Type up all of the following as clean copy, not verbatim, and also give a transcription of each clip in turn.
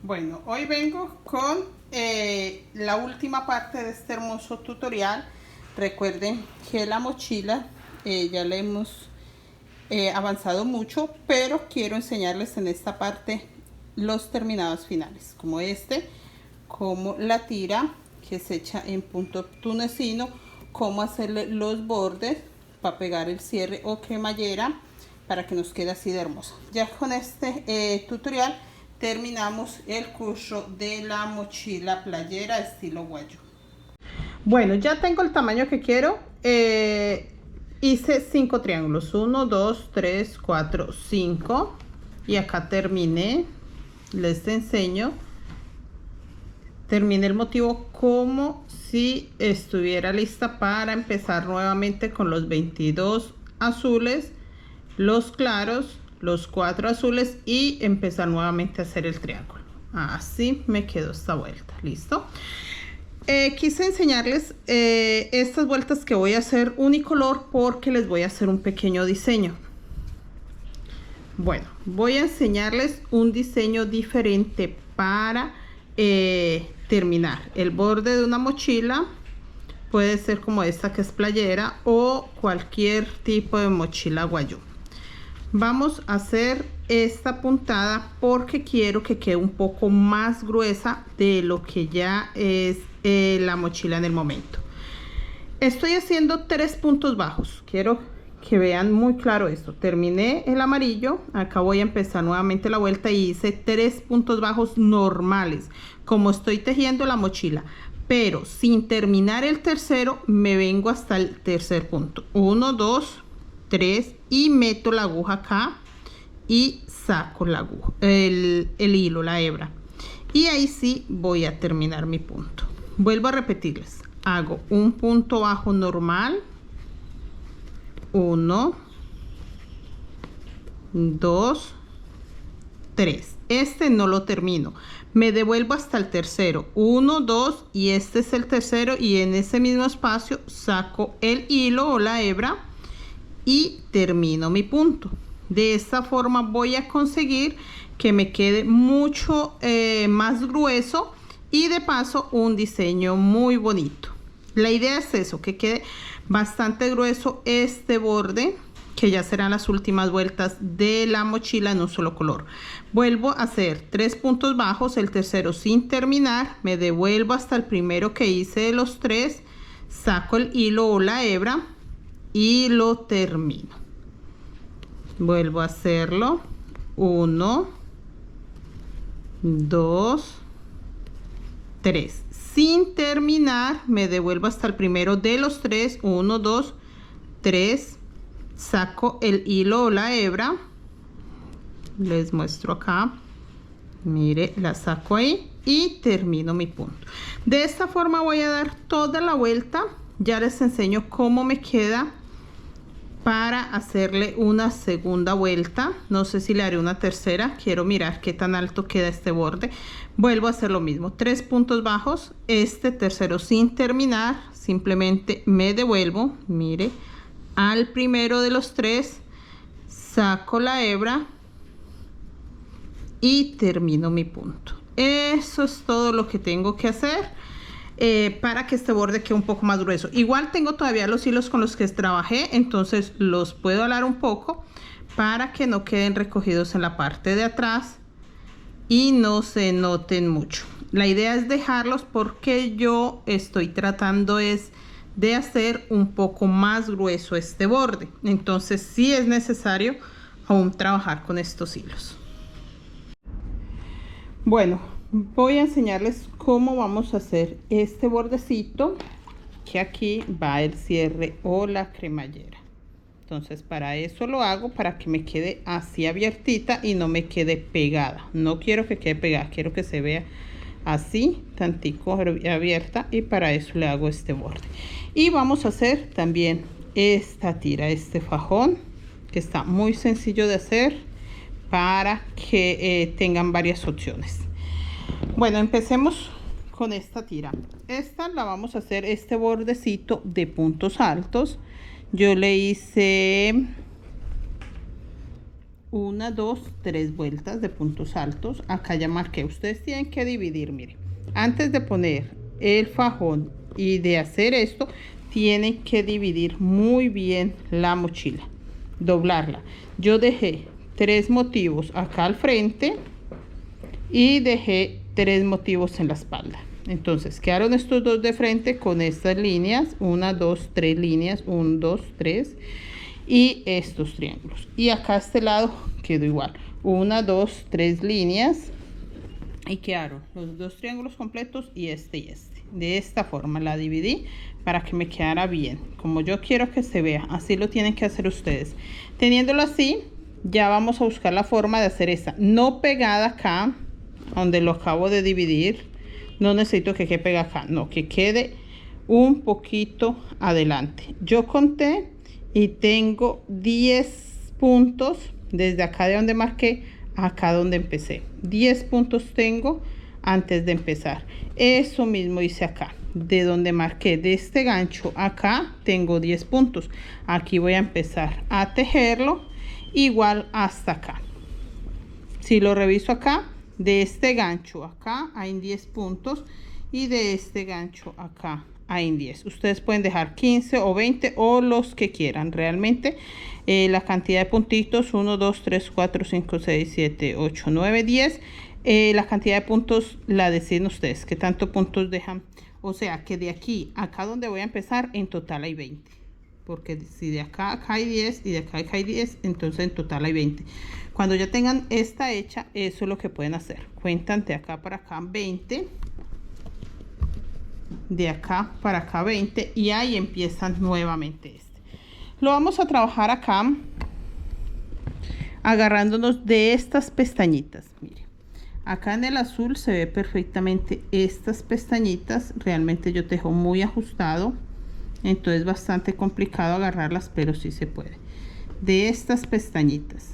Bueno, hoy vengo con la última parte de este hermoso tutorial. Recuerden que la mochila ya le hemos avanzado mucho, pero quiero enseñarles en esta parte los terminados finales, como como la tira que se echa en punto tunecino, cómo hacerle los bordes para pegar el cierre o cremallera para que nos quede así de hermosa. Ya con este tutorial terminamos el curso de la mochila playera estilo guayo. Bueno, ya tengo el tamaño que quiero. Hice 5 triángulos, 1, 2, 3, 4, 5 y acá terminé. Les enseño. Terminé el motivo como si estuviera lista para empezar nuevamente con los 22 azules, los claros, los 4 azules y empezar nuevamente a hacer el triángulo. Así me quedó esta vuelta. Listo. Quise enseñarles estas vueltas que voy a hacer unicolor porque les voy a hacer un pequeño diseño. Bueno, voy a enseñarles un diseño diferente para terminar el borde de una mochila. Puede ser como esta que es playera o cualquier tipo de mochila guayú. Vamos a hacer esta puntada porque quiero que quede un poco más gruesa de lo que ya es la mochila en el momento. Estoy haciendo 3 puntos bajos. Quiero que vean muy claro esto. Terminé el amarillo, acá voy a empezar nuevamente la vuelta y hice 3 puntos bajos normales como estoy tejiendo la mochila, pero sin terminar el tercero me vengo hasta el tercer punto. 1, 2, 3 y meto la aguja acá y saco la aguja, el hilo, la hebra, y ahí sí voy a terminar mi punto. Vuelvo a repetirles, hago un punto bajo normal, 1, 2, 3. Este no lo termino, me devuelvo hasta el tercero, 1, 2 y este es el tercero, y en ese mismo espacio saco el hilo o la hebra y termino mi punto. De esta forma voy a conseguir que me quede mucho más grueso y de paso un diseño muy bonito. La idea es eso, que quede bastante grueso este borde, que ya serán las últimas vueltas de la mochila en un solo color. Vuelvo a hacer 3 puntos bajos, el tercero sin terminar, me devuelvo hasta el primero que hice de los 3, saco el hilo o la hebra y lo termino. Vuelvo a hacerlo, 1, 2, 3. Sin terminar, me devuelvo hasta el primero de los 3, 1, 2, 3, saco el hilo o la hebra, les muestro acá, mire, la saco ahí y termino mi punto. De esta forma voy a dar toda la vuelta. Ya les enseño cómo me queda para hacerle una segunda vuelta. No sé si le haré una tercera, quiero mirar qué tan alto queda este borde. Vuelvo a hacer lo mismo, 3 puntos bajos, este tercero sin terminar, simplemente me devuelvo, mire, al primero de los 3, saco la hebra y termino mi punto. Eso es todo lo que tengo que hacer para que este borde quede un poco más grueso. Igual tengo todavía los hilos con los que trabajé, entonces los puedo alar un poco para que no queden recogidos en la parte de atrás y no se noten mucho. La idea es dejarlos porque yo estoy tratando de hacer un poco más grueso este borde, entonces sí es necesario aún trabajar con estos hilos. Bueno, voy a enseñarles cómo vamos a hacer este bordecito, que aquí va el cierre o la cremallera. Entonces para eso lo hago, para que me quede así abiertita y no me quede pegada. No quiero que quede pegada, quiero que se vea así, tantico abierta, y para eso le hago este borde. Y vamos a hacer también esta tira, este fajón, que está muy sencillo de hacer para que tengan varias opciones. Bueno, empecemos con esta tira. Esta la vamos a hacer este bordecito de puntos altos. Yo le hice 1, 2, 3 vueltas de puntos altos. Acá ya marqué. Ustedes tienen que dividir, miren. Antes de poner el fajón y de hacer esto, tienen que dividir muy bien la mochila, doblarla. Yo dejé 3 motivos acá al frente y dejé 3 motivos en la espalda. Entonces quedaron estos dos de frente con estas líneas, 1, 2, 3 líneas, 1, 2, 3, y estos triángulos. Y acá a este lado quedó igual, 1, 2, 3 líneas, y quedaron los dos triángulos completos y este. De esta forma la dividí para que me quedara bien, como yo quiero que se vea. Así lo tienen que hacer ustedes. Teniéndolo así, ya vamos a buscar la forma de hacer esta, no pegada acá donde lo acabo de dividir. No necesito que quede pegada acá, no, que quede un poquito adelante. Yo conté y tengo 10 puntos desde acá de donde marqué acá donde empecé. 10 puntos tengo antes de empezar. Eso mismo hice acá, de donde marqué de este gancho acá tengo 10 puntos. Aquí voy a empezar a tejerlo igual hasta acá. Si lo reviso acá, de este gancho acá hay 10 puntos y de este gancho acá hay 10. Ustedes pueden dejar 15 o 20 o los que quieran. Realmente la cantidad de puntitos, 1, 2, 3, 4, 5, 6, 7, 8, 9, 10. La cantidad de puntos la deciden ustedes, qué tanto puntos dejan. O sea que de aquí acá donde voy a empezar en total hay 20. Porque si de acá a acá hay 10 y de acá a acá hay 10, entonces en total hay 20. Cuando ya tengan esta hecha, eso es lo que pueden hacer. Cuentan de acá para acá 20. De acá para acá 20. Y ahí empiezan nuevamente este. Lo vamos a trabajar acá agarrándonos de estas pestañitas. Miren, acá en el azul se ve perfectamente estas pestañitas. Realmente yo tejo muy ajustado, entonces es bastante complicado agarrarlas, pero sí se puede. De estas pestañitas.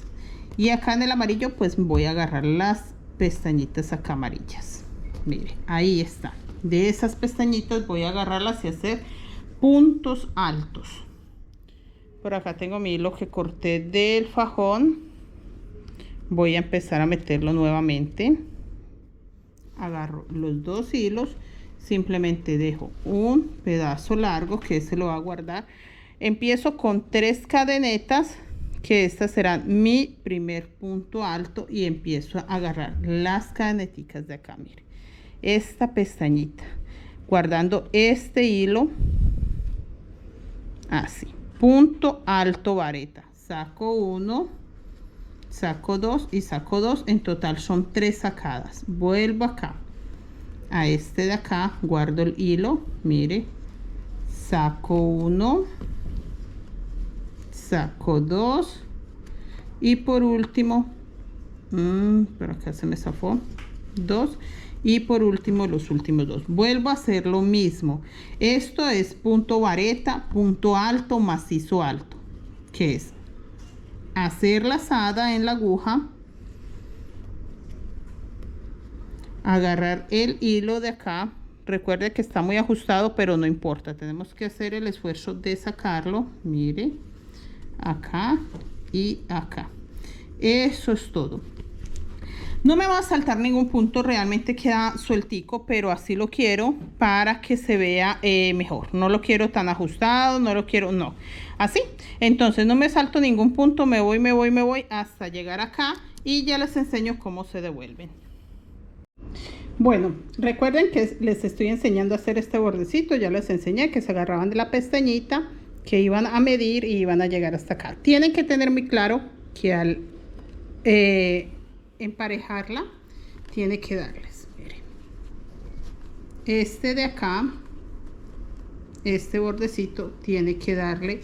Y acá en el amarillo pues voy a agarrar las pestañitas acá amarillas. Mire, ahí está. De esas pestañitas voy a agarrarlas y hacer puntos altos. Por acá tengo mi hilo que corté del fajón. Voy a empezar a meterlo nuevamente. Agarro los dos hilos. Simplemente dejo un pedazo largo que se lo va a guardar. Empiezo con 3 cadenetas, que estas serán mi primer punto alto, y empiezo a agarrar las cadeneticas de acá. Mire, esta pestañita, guardando este hilo así, punto alto vareta, saco 1, saco 2 y saco 2. En total son 3 sacadas. Vuelvo acá a este de acá, guardo el hilo, mire, saco 1, saco 2 y por último por acá se me zafó 2, y por último los últimos 2. Vuelvo a hacer lo mismo. Esto es punto vareta, punto alto, macizo alto, que es hacer lazada en la aguja, agarrar el hilo de acá. Recuerde que está muy ajustado, pero no importa, tenemos que hacer el esfuerzo de sacarlo. Mire, acá y acá. Eso es todo. No me va a saltar ningún punto, realmente queda sueltico, pero así lo quiero para que se vea mejor. No lo quiero tan ajustado, no lo quiero, no, así. Entonces no me salto ningún punto, me voy hasta llegar acá y ya les enseño cómo se devuelven. Bueno, recuerden que les estoy enseñando a hacer este bordecito. Ya les enseñé que se agarraban de la pestañita, que iban a medir y iban a llegar hasta acá. Tienen que tener muy claro que al emparejarla, tiene que darles, miren, este de acá, este bordecito tiene que darle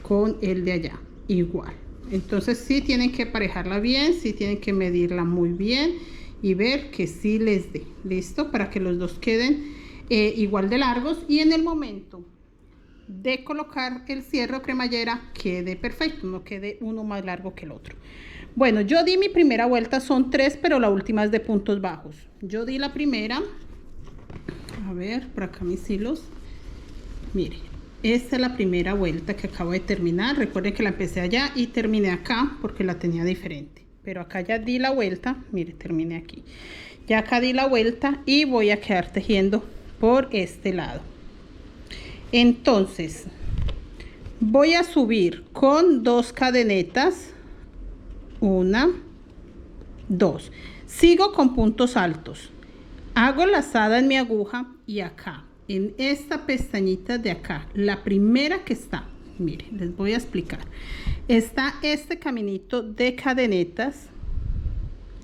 con el de allá igual. Entonces sí tienen que emparejarla bien, sí tienen que medirla muy bien y ver que sí les dé. Listo, para que los dos queden igual de largos, y en el momento de colocar el cierre o cremallera quede perfecto, no quede uno más largo que el otro. Bueno, yo di mi primera vuelta, son 3, pero la última es de puntos bajos. Yo di la primera, a ver, por acá mis hilos, mire, esta es la primera vuelta que acabo de terminar. Recuerden que la empecé allá y terminé acá porque la tenía diferente, pero acá ya di la vuelta. Mire, terminé aquí, ya acá di la vuelta y voy a quedar tejiendo por este lado. Entonces voy a subir con 2 cadenetas, 1, 2, sigo con puntos altos, hago lazada en mi aguja y acá en esta pestañita de acá, la primera que está, miren, les voy a explicar, está este caminito de cadenetas.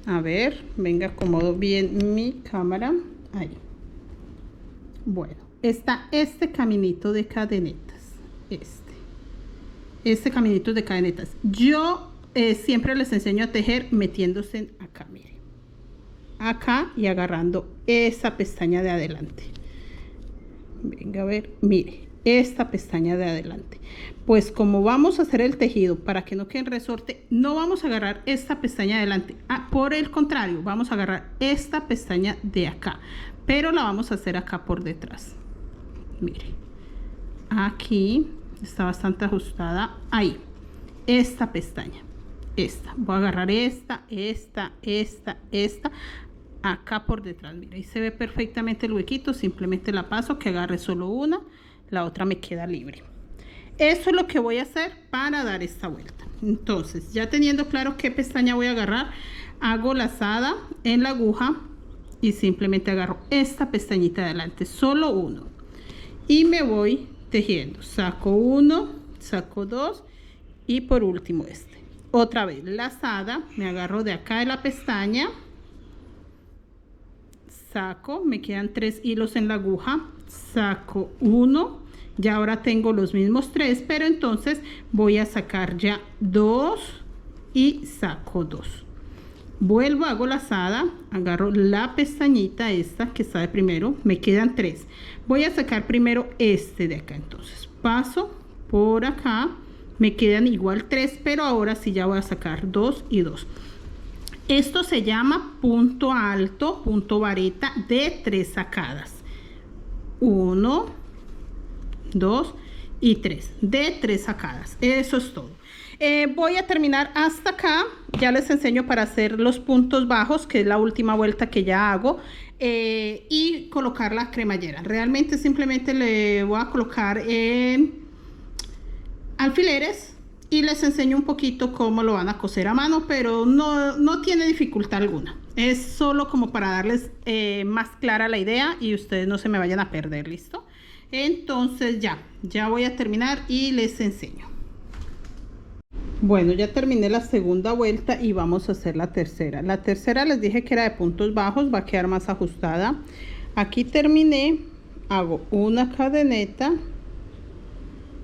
A ver, venga, acomodo bien mi cámara, ahí. Bueno, está este caminito de cadenetas, este caminito de cadenetas. Yo siempre les enseño a tejer metiéndose acá, miren, acá y agarrando esa pestaña de adelante. Venga a ver, mire, esta pestaña de adelante. Pues como vamos a hacer el tejido para que no quede en resorte, no vamos a agarrar esta pestaña de adelante. Por el contrario, vamos a agarrar esta pestaña de acá, pero la vamos a hacer acá por detrás. Mire, aquí está bastante ajustada, ahí, esta pestaña, esta, voy a agarrar esta, acá por detrás. Mira, ahí se ve perfectamente el huequito, simplemente la paso, que agarre solo una, la otra me queda libre. Eso es lo que voy a hacer para dar esta vuelta. Entonces, ya teniendo claro qué pestaña voy a agarrar, hago lazada en la aguja y simplemente agarro esta pestañita de adelante, solo uno, y me voy tejiendo. Saco uno, saco dos y por último este. Otra vez lazada, me agarro de acá de la pestaña, saco, me quedan 3 hilos en la aguja, saco uno, ya ahora tengo los mismos 3, pero entonces voy a sacar ya 2 y saco 2. Vuelvo, hago lazada, agarro la pestañita esta que está de primero, me quedan 3. Voy a sacar primero este de acá, entonces paso por acá, me quedan igual 3, pero ahora sí ya voy a sacar 2 y 2. Esto se llama punto alto, punto vareta de 3 sacadas. 1, 2 y 3, de 3 sacadas. Eso es todo. Voy a terminar hasta acá. Ya les enseño para hacer los puntos bajos, que es la última vuelta que ya hago, y colocar la cremallera. Realmente simplemente le voy a colocar alfileres y les enseño un poquito cómo lo van a coser a mano, pero no tiene dificultad alguna. Es solo como para darles más clara la idea y ustedes no se me vayan a perder. ¿Listo? Entonces ya voy a terminar y les enseño. Bueno, ya terminé la segunda vuelta y vamos a hacer la tercera. La tercera les dije que era de puntos bajos, va a quedar más ajustada. Aquí terminé, hago una cadeneta,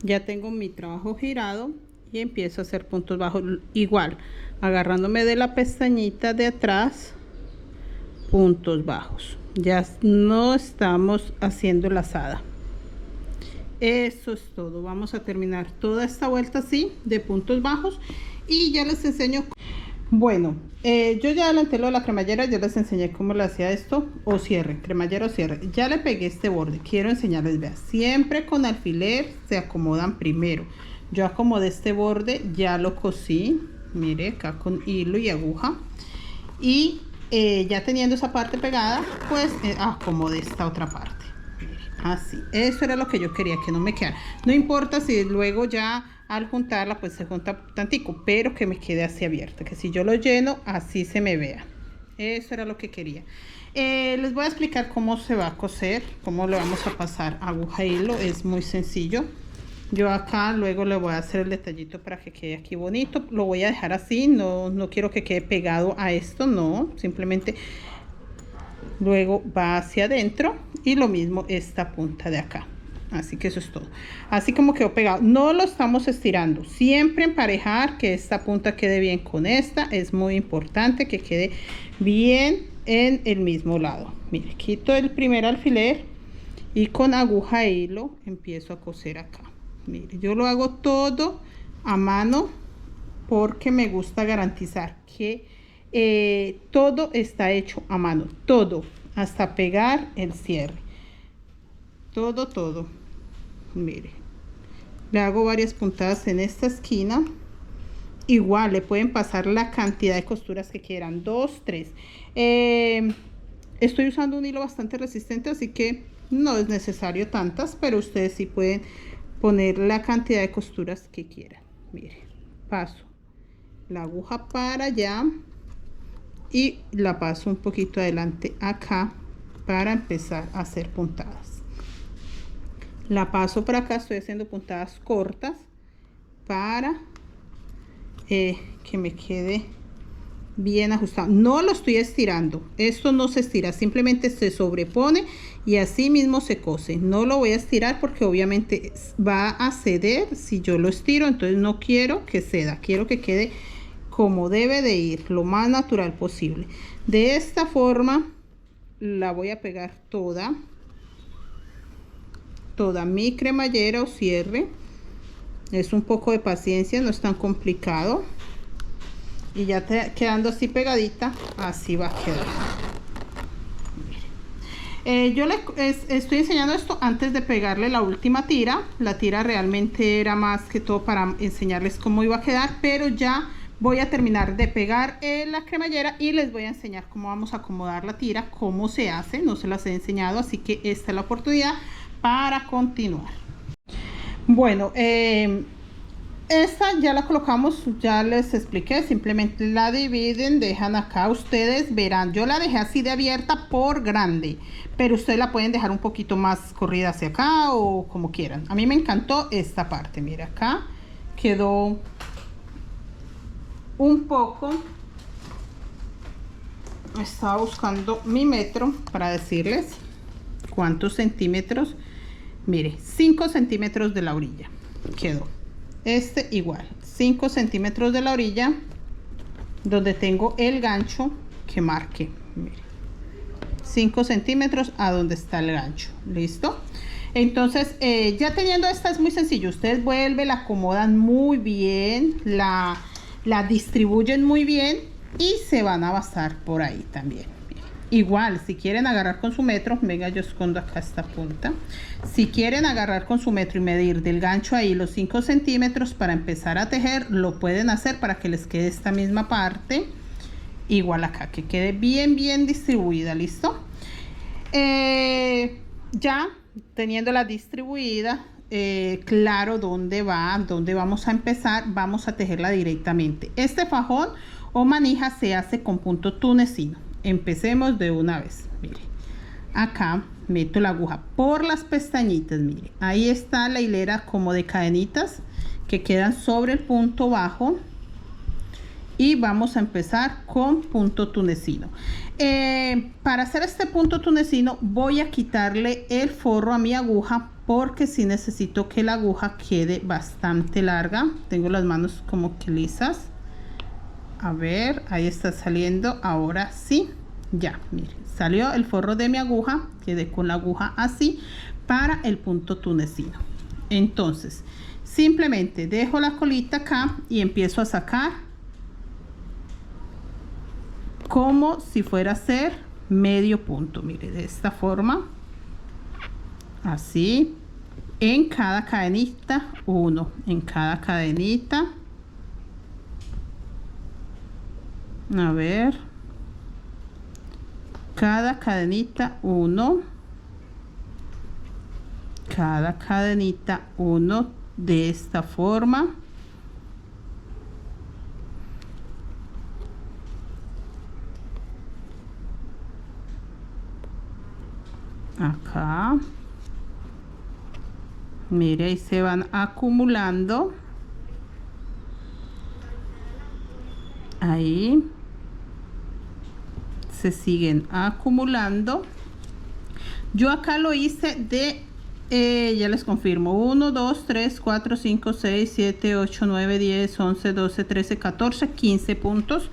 ya tengo mi trabajo girado y empiezo a hacer puntos bajos igual, agarrándome de la pestañita de atrás, puntos bajos. Ya no estamos haciendo lazada. Eso es todo. Vamos a terminar toda esta vuelta así de puntos bajos y ya les enseño. Bueno, yo ya adelanté lo de la cremallera, ya les enseñé cómo le hacía esto, o cierre, cremallera o cierre. Ya le pegué este borde, quiero enseñarles, vean, siempre con alfiler se acomodan primero. Yo acomodé este borde, ya lo cosí, mire, acá con hilo y aguja, y ya teniendo esa parte pegada, pues acomodé esta otra parte. Así, eso era lo que yo quería, que no me quedara. No importa si luego ya al juntarla pues se junta tantico, pero que me quede así abierta, que si yo lo lleno así se me vea. Eso era lo que quería. Les voy a explicar cómo se va a coser, cómo le vamos a pasar aguja e hilo. Es muy sencillo. Yo acá luego le voy a hacer el detallito para que quede aquí bonito. Lo voy a dejar así, no quiero que quede pegado a esto, no, simplemente luego va hacia adentro y lo mismo esta punta de acá. Así que eso es todo. Así como quedó pegado, no lo estamos estirando, siempre emparejar, que esta punta quede bien con esta. Es muy importante que quede bien en el mismo lado. Mire, quito el primer alfiler y con aguja e hilo empiezo a coser acá. Mire, yo lo hago todo a mano porque me gusta garantizar que todo está hecho a mano, todo, hasta pegar el cierre, todo. Mire, Le hago varias puntadas en esta esquina. Igual le pueden pasar la cantidad de costuras que quieran, 2, 3. Estoy usando un hilo bastante resistente, así que no es necesario tantas, pero ustedes sí pueden poner la cantidad de costuras que quieran. Miren, paso la aguja para allá y la paso un poquito adelante acá para empezar a hacer puntadas. La paso para acá, estoy haciendo puntadas cortas para que me quede bien ajustado. No lo estoy estirando, esto no se estira, simplemente se sobrepone y así mismo se cose. No lo voy a estirar porque obviamente va a ceder si yo lo estiro, entonces no quiero que ceda, quiero que quede como debe de ir, lo más natural posible. De esta forma la voy a pegar toda mi cremallera o cierre. Es un poco de paciencia, no es tan complicado. Y ya quedando así pegadita, así va a quedar. Yo estoy enseñando esto antes de pegarle la última tira. La tira realmente era más que todo para enseñarles cómo iba a quedar, pero ya voy a terminar de pegar la cremallera y les voy a enseñar cómo vamos a acomodar la tira, cómo se hace. No se las he enseñado, así que esta es la oportunidad para continuar. Bueno, esta ya la colocamos, ya les expliqué, simplemente la dividen, dejan acá, ustedes verán, yo la dejé así de abierta por grande, pero ustedes la pueden dejar un poquito más corrida hacia acá o como quieran. A mí me encantó esta parte, mira acá, quedó un poco, estaba buscando mi metro para decirles cuántos centímetros. Mire, 5 centímetros de la orilla quedó. Este igual, 5 centímetros de la orilla donde tengo el gancho que marqué. Mire, 5 centímetros a donde está el gancho. ¿Listo? Entonces, ya teniendo esta es muy sencillo. Ustedes vuelven, la acomodan muy bien, la distribuyen muy bien y se van a basar por ahí también. Igual, si quieren agarrar con su metro, venga, yo escondo acá esta punta. Si quieren agarrar con su metro y medir del gancho ahí los 5 centímetros para empezar a tejer, lo pueden hacer para que les quede esta misma parte. Igual acá, que quede bien distribuida, ¿listo? Ya teniéndola distribuida, claro dónde vamos a empezar, vamos a tejerla directamente. Este fajón o manija se hace con punto tunecino. Empecemos de una vez. Mire, acá meto la aguja por las pestañitas. Mire, ahí está la hilera como de cadenitas que quedan sobre el punto bajo y vamos a empezar con punto tunecino. Para hacer este punto tunecino voy a quitarle el forro a mi aguja porque sí necesito que la aguja quede bastante larga. Tengo las manos como que lisas. A ver, ahí está saliendo. Ahora sí, ya, mire, salió el forro de mi aguja. Quedé con la aguja así para el punto tunecino. Entonces, simplemente dejo la colita acá y empiezo a sacar como si fuera a hacer medio punto. Mire, de esta forma, así, en cada cadenita, uno, en cada cadenita. A ver, cada cadenita uno, cada cadenita uno, de esta forma. Acá, mire, ahí se van acumulando. Ahí se siguen acumulando. Yo acá lo hice de ya les confirmo, 1 2 3 4 5 6 7 8 9 10 11 12 13 14 15 puntos.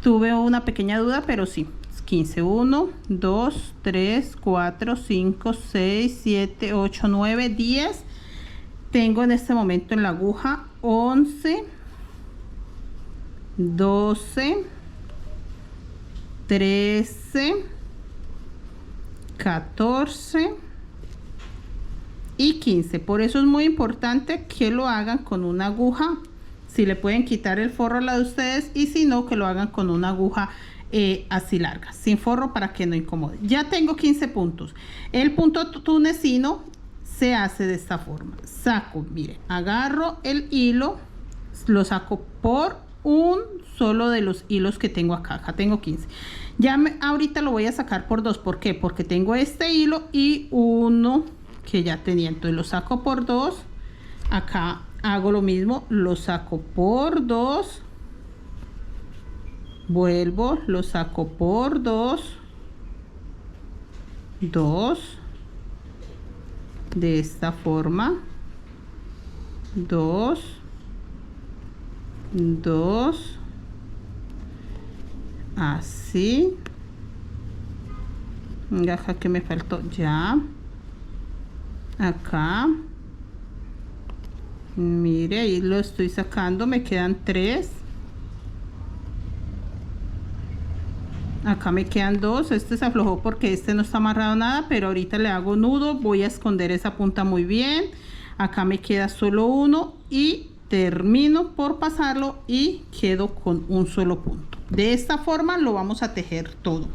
Tuve una pequeña duda, pero sí, 15. 1 2 3 4 5 6 7 8 9 10. Tengo en este momento en la aguja 11 12 13 14 y 15. Por eso es muy importante que lo hagan con una aguja. Si le pueden quitar el forro a la de ustedes, y si no, que lo hagan con una aguja así larga, sin forro, para que no incomode. Ya tengo 15 puntos. El punto tunecino se hace de esta forma. Saco, mire, agarro el hilo, lo saco por un solo de los hilos que tengo acá. Acá tengo 15. Ahorita lo voy a sacar por dos. ¿Por qué? Porque tengo este hilo y uno que ya tenía. Entonces lo saco por dos. Acá hago lo mismo, lo saco por dos. Vuelvo, lo saco por dos. De esta forma. 2, así. Acá que me faltó, ya. Acá, mire, ahí lo estoy sacando, me quedan 3. Acá me quedan 2. Este se aflojó porque este no está amarrado nada, pero ahorita le hago nudo. Voy a esconder esa punta muy bien. Acá me queda solo uno y termino por pasarlo y quedo con un solo punto. De esta forma lo vamos a tejer todo.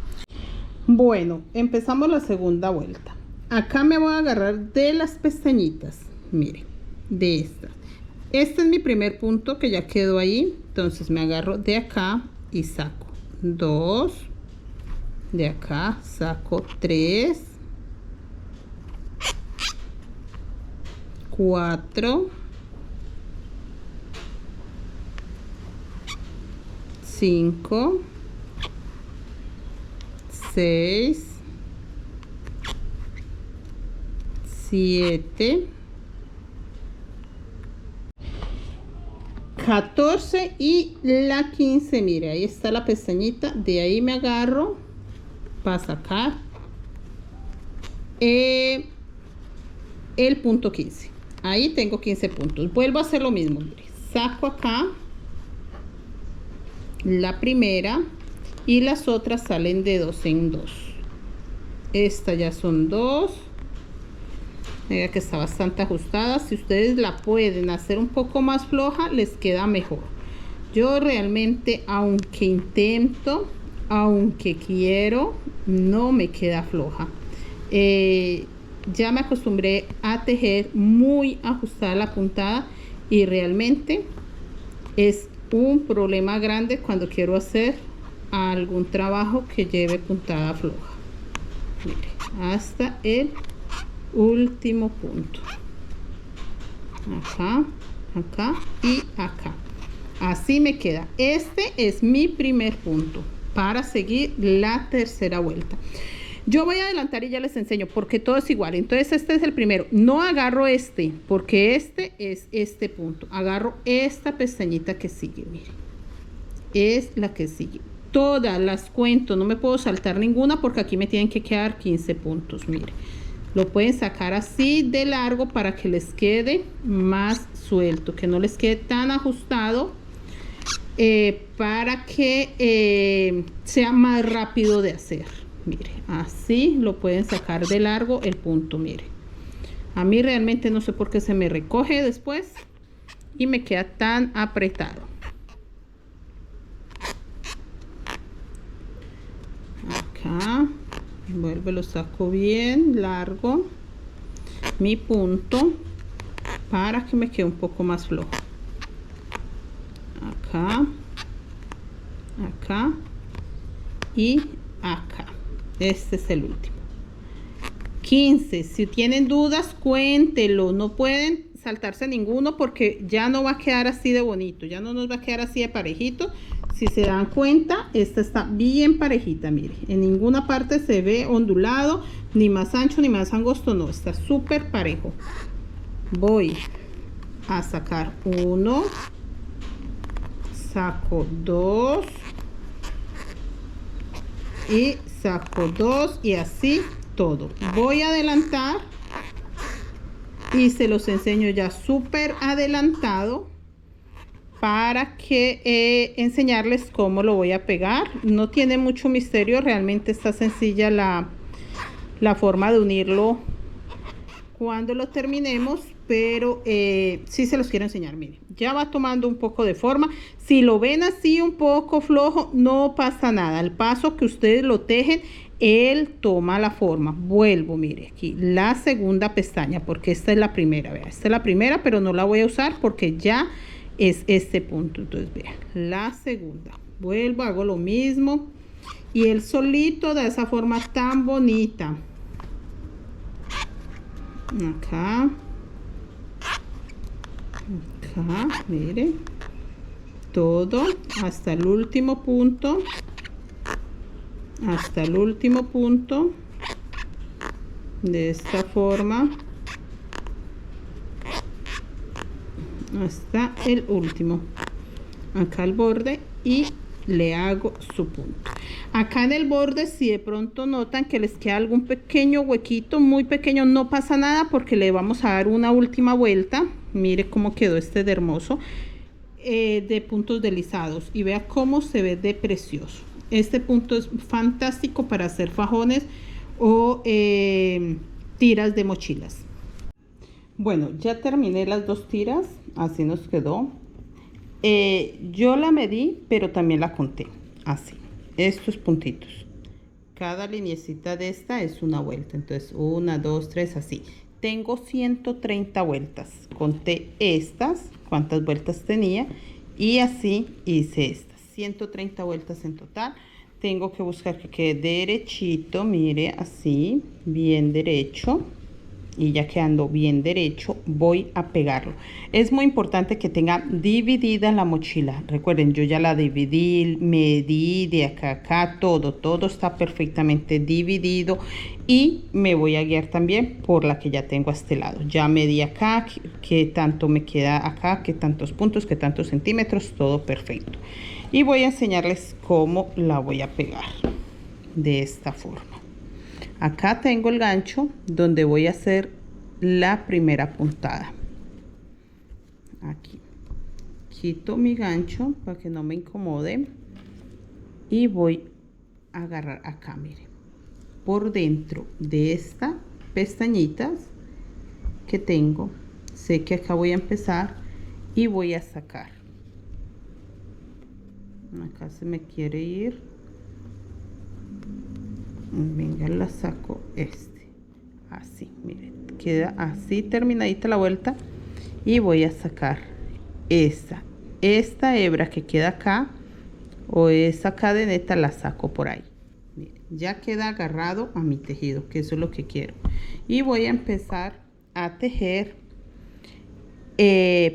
Bueno, empezamos la segunda vuelta. Acá me voy a agarrar de las pestañitas, mire, de estas. Este es mi primer punto que ya quedó ahí. Entonces me agarro de acá y saco 2. De acá saco 3, 4, 5, 6, 7, 14 y la 15. Mire, ahí está la pestañita. De ahí me agarro para sacar el punto 15. Ahí tengo 15 puntos. Vuelvo a hacer lo mismo. Mire, saco acá la primera y las otras salen de 2 en 2. Esta ya son 2. Mira que está bastante ajustada. Si ustedes la pueden hacer un poco más floja, les queda mejor. Yo realmente, aunque intento, aunque quiero, no me queda floja. Ya me acostumbré a tejer muy ajustada la puntada y realmente es un problema grande cuando quiero hacer algún trabajo que lleve puntada floja. Mire, hasta el último punto. Acá, acá y acá. Así me queda. Este es mi primer punto para seguir la tercera vuelta. Yo voy a adelantar y ya les enseño porque todo es igual. Entonces este es el primero. No agarro este porque este es este punto. Agarro esta pestañita que sigue. Miren, es la que sigue. Todas las cuento. No me puedo saltar ninguna porque aquí me tienen que quedar 15 puntos. Miren, lo pueden sacar así de largo para que les quede más suelto, que no les quede tan ajustado, para que sea más rápido de hacer. Mire, así lo pueden sacar de largo el punto. Mire, a mí realmente no sé por qué se me recoge después y me queda tan apretado. Acá vuelvo, lo saco bien largo mi punto para que me quede un poco más flojo. Acá, acá y acá. Este es el último. 15. Si tienen dudas, cuéntenlo. No pueden saltarse ninguno porque ya no va a quedar así de bonito. Ya no nos va a quedar así de parejito. Si se dan cuenta, esta está bien parejita. Mire, en ninguna parte se ve ondulado, ni más ancho ni más angosto. No, está súper parejo. Voy a sacar 1. Saco 2. Y saco 2 y así todo. Voy a adelantar y se los enseño ya súper adelantado para que enseñarles cómo lo voy a pegar. No tiene mucho misterio, realmente está sencilla la forma de unirlo cuando lo terminemos, pero sí se los quiero enseñar. Miren, ya va tomando un poco de forma. Si lo ven así un poco flojo, no pasa nada. Al paso que ustedes lo tejen, él toma la forma. Vuelvo, mire, aquí la segunda pestaña, porque esta es la primera. Vea, esta es la primera, pero no la voy a usar porque ya es este punto. Entonces, vean, la segunda. Vuelvo, hago lo mismo. Y él solito de esa forma tan bonita. Acá, mire, todo hasta el último punto, de esta forma, hasta el último, acá al borde, y le hago su punto. Acá en el borde, si de pronto notan que les queda algún pequeño huequito, muy pequeño, no pasa nada porque le vamos a dar una última vuelta. Mire cómo quedó este de hermoso, de puntos deslizados, y vea cómo se ve de precioso. Este punto es fantástico para hacer fajones o tiras de mochilas. Bueno, ya terminé las dos tiras, así nos quedó. Yo la medí, pero también la conté, así, estos puntitos. Cada lineecita de esta es una vuelta, entonces 1, 2, 3, así. Tengo 130 vueltas, conté estas, cuántas vueltas tenía, y así hice estas, 130 vueltas en total. Tengo que buscar que quede derechito, mire, así, bien derecho. Y ya quedando bien derecho, voy a pegarlo. Es muy importante que tenga dividida la mochila. Recuerden, yo ya la dividí, medí de acá a acá, todo está perfectamente dividido. Y me voy a guiar también por la que ya tengo a este lado. Ya medí acá, qué tanto me queda acá, qué tantos puntos, qué tantos centímetros, todo perfecto. Y voy a enseñarles cómo la voy a pegar. De esta forma. Acá tengo el gancho donde voy a hacer la primera puntada. Aquí quito mi gancho para que no me incomode y voy a agarrar acá, mire, por dentro de estas pestañitas que tengo. Sé que acá voy a empezar y voy a sacar. Acá se me quiere ir. Venga, la saco así, miren, queda así terminadita la vuelta. Y voy a sacar esta hebra que queda acá, o esa cadeneta, la saco por ahí. Miren, ya queda agarrado a mi tejido, que eso es lo que quiero. Y voy a empezar a tejer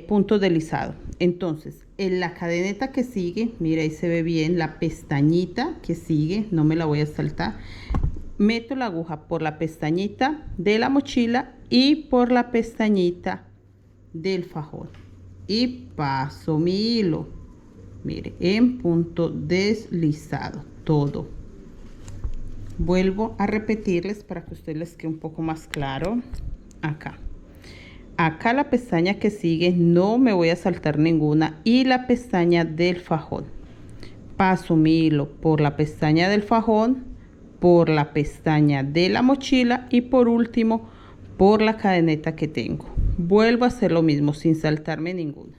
puntos deslizados. Entonces, en la cadeneta que sigue, mira, ahí se ve bien la pestañita que sigue, no me la voy a saltar. Meto la aguja por la pestañita de la mochila y por la pestañita del fajón y paso mi hilo, mire, en punto deslizado todo. Vuelvo a repetirles para que a ustedes les quede un poco más claro. Acá la pestaña que sigue no me voy a saltar ninguna, y la pestaña del fajón. Paso mi hilo por la pestaña del fajón, por la pestaña de la mochila y por último por la cadeneta que tengo. Vuelvo a hacer lo mismo sin saltarme ninguna.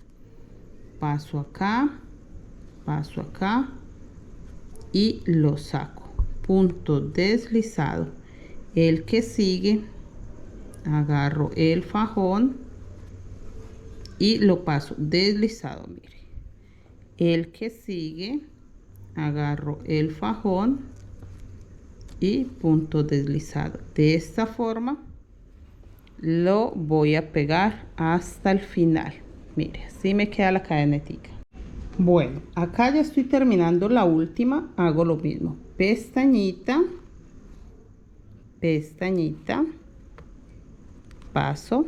Paso acá y lo saco. Punto deslizado. El que sigue, agarro el fajón y lo paso deslizado, mire. El que sigue, agarro el fajón y punto deslizado. De esta forma lo voy a pegar hasta el final. Mire, así me queda la cadenetica. Bueno, acá ya estoy terminando la última. Hago lo mismo, pestañita, pestañita, paso,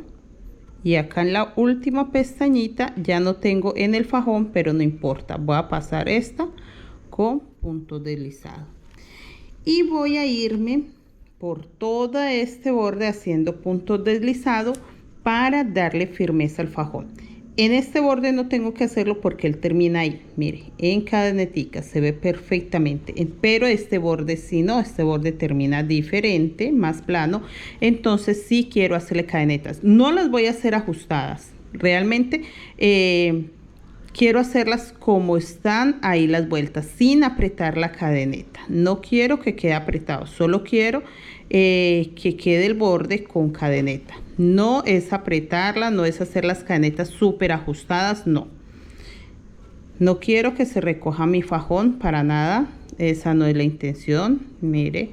y acá en la última pestañita ya no tengo en el fajón, pero no importa, voy a pasar esta con punto deslizado y voy a irme por todo este borde haciendo puntos deslizados para darle firmeza al fajón. En este borde no tengo que hacerlo porque él termina ahí, mire, en cadenetica se ve perfectamente, pero este borde si no, este borde termina diferente, más plano, entonces sí quiero hacerle cadenetas. No las voy a hacer ajustadas, realmente quiero hacerlas como están ahí las vueltas, sin apretar la cadeneta. No quiero que quede apretado, solo quiero que quede el borde con cadeneta. No es apretarla, no es hacer las cadenetas súper ajustadas, no. No quiero que se recoja mi fajón para nada, esa no es la intención. Mire,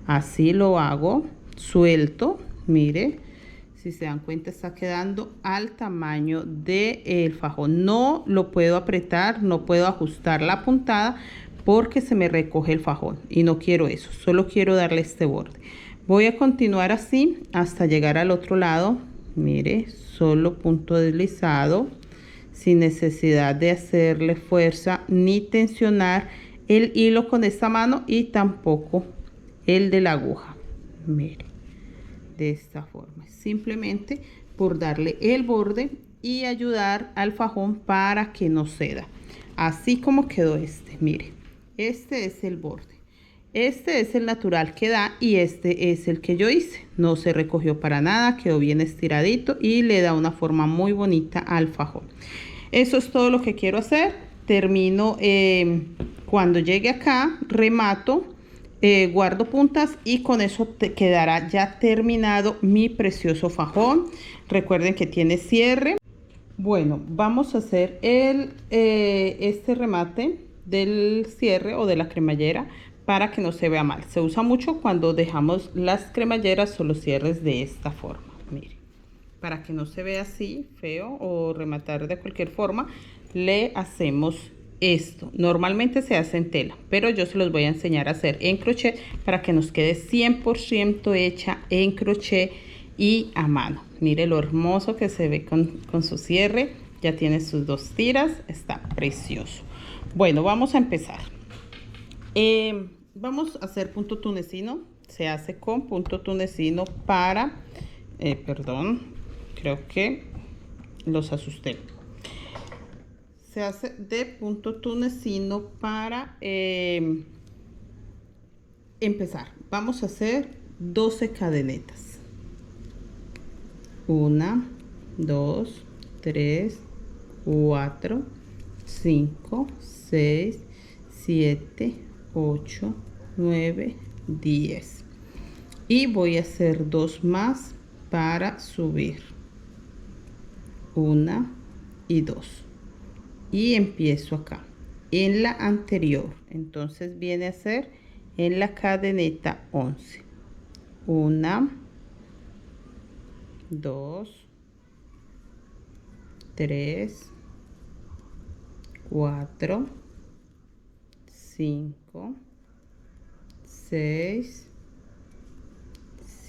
así lo hago, suelto, mire. Si se dan cuenta está quedando al tamaño del fajón. No lo puedo apretar, no puedo ajustar la puntada porque se me recoge el fajón y no quiero eso, solo quiero darle este borde. Voy a continuar así hasta llegar al otro lado. Mire, solo punto deslizado, sin necesidad de hacerle fuerza ni tensionar el hilo con esta mano y tampoco el de la aguja. Mire, de esta forma, simplemente por darle el borde y ayudar al fajón para que no ceda. Así como quedó este, mire, este es el borde, este es el natural que da y este es el que yo hice. No se recogió para nada, quedó bien estiradito y le da una forma muy bonita al fajón. Eso es todo lo que quiero hacer. Termino cuando llegue acá, remato, guardo puntas y con eso te quedará ya terminado mi precioso fajón. Recuerden que tiene cierre. Bueno, vamos a hacer este remate del cierre o de la cremallera para que no se vea mal. Se usa mucho cuando dejamos las cremalleras o los cierres de esta forma. Miren, para que no se vea así feo o rematar de cualquier forma, le hacemos esto. Normalmente se hace en tela, pero yo se los voy a enseñar a hacer en crochet para que nos quede 100% hecha en crochet y a mano. Mire lo hermoso que se ve con su cierre. Ya tiene sus dos tiras, está precioso. Bueno, vamos a empezar. Vamos a hacer punto tunecino. Se hace con punto tunecino para perdón, creo que los asusté. Se hace de punto tunecino para empezar. Vamos a hacer 12 cadenetas. 1, 2, 3, 4, 5, 6, 7, 8, 9, 10. Y voy a hacer dos más para subir. 1 y 2. Y empiezo acá en la anterior, entonces viene a ser en la cadeneta 11. 1, 2, 3, 4, 5, 6,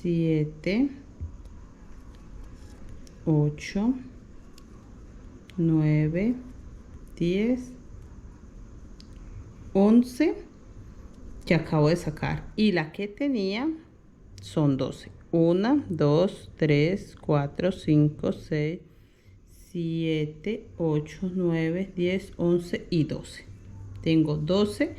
7, 8, 9, 10, 11 que acabo de sacar y la que tenía son 12. 1, 2, 3, 4, 5, 6, 7, 8, 9, 10, 11 y 12. Tengo 12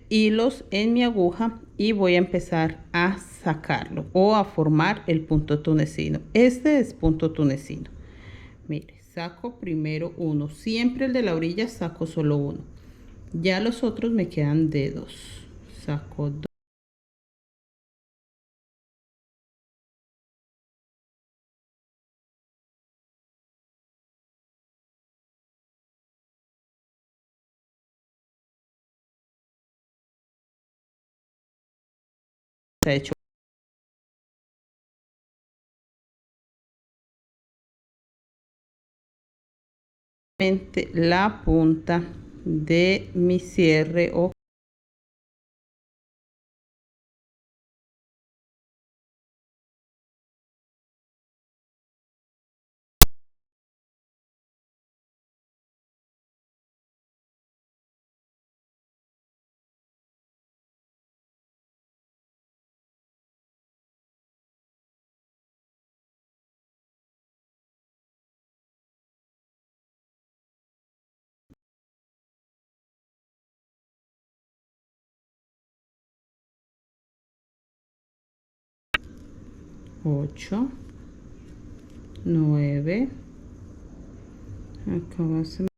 hilos en mi aguja y voy a empezar a sacarlo o a formar el punto tunecino. Este es punto tunecino. Mire, saco primero uno, siempre el de la orilla saco solo uno, ya los otros me quedan de dos. Saco dos. Se ha hecho la punta de mi cierre o 8, 9, acá va a ser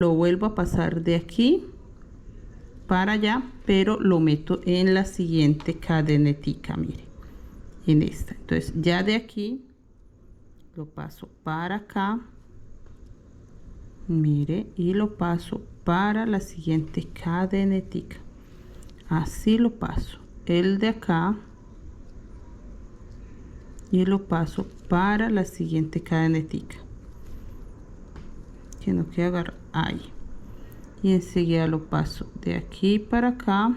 lo vuelvo a pasar de aquí para allá, pero lo meto en la siguiente cadenetica, mire, en esta. Entonces ya de aquí lo paso para acá, mire, y lo paso para la siguiente cadenetica. Así lo paso el de acá y lo paso para la siguiente cadenetica, que no quede agarrar ahí, y enseguida lo paso de aquí para acá.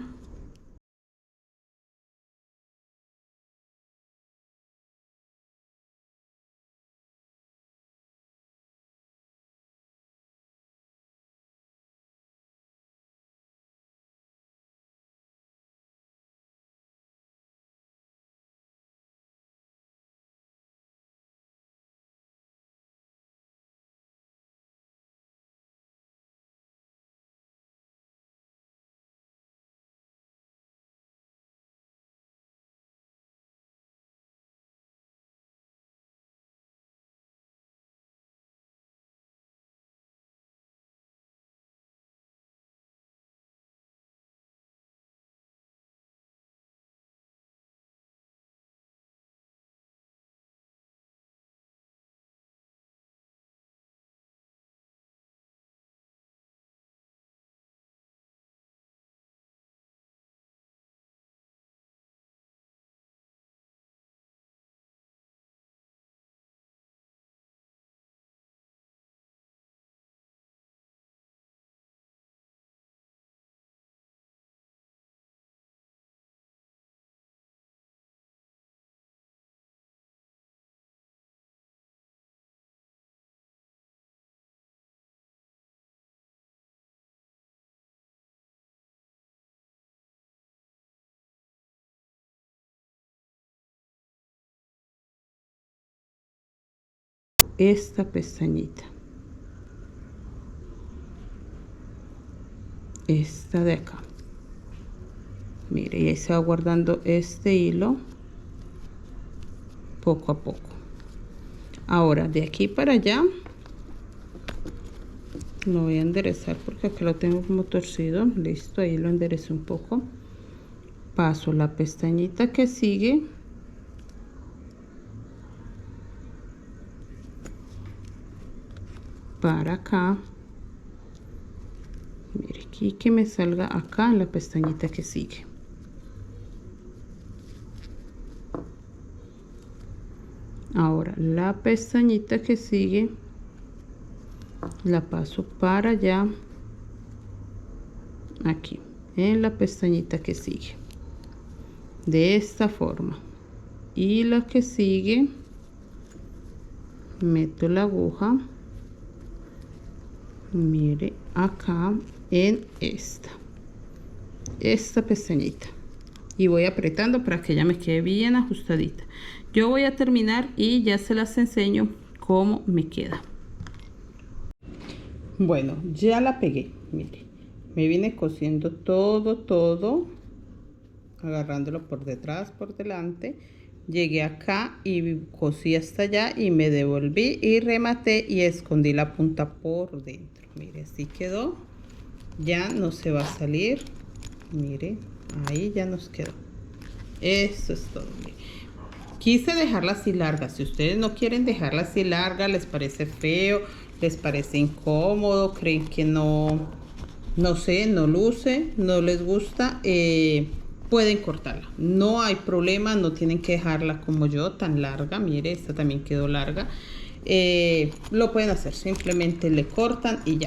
Esta pestañita, esta de acá, mire, y ahí se va guardando este hilo poco a poco. Ahora de aquí para allá lo voy a enderezar porque acá lo tengo como torcido. Listo, ahí lo enderezo un poco. Paso la pestañita que sigue para acá, mire, aquí que me salga acá en la pestañita que sigue. Ahora la pestañita que sigue la paso para allá, aquí en la pestañita que sigue, de esta forma, y la que sigue meto la aguja, mire, acá en esta pestañita, y voy apretando para que ya me quede bien ajustadita. Yo voy a terminar y ya se las enseño cómo me queda. Bueno, ya la pegué, mire, me vine cosiendo todo, agarrándolo por detrás, por delante. Llegué acá y cosí hasta allá y me devolví y rematé y escondí la punta por dentro. Mire, así quedó. Ya no se va a salir. Mire, ahí ya nos quedó. Eso es todo. Mire. Quise dejarla así larga. Si ustedes no quieren dejarla así larga, les parece feo, les parece incómodo, creen que no sé, no luce, no les gusta, pueden cortarla. No hay problema, no tienen que dejarla como yo, tan larga. Mire, esta también quedó larga. Lo pueden hacer, simplemente le cortan y ya.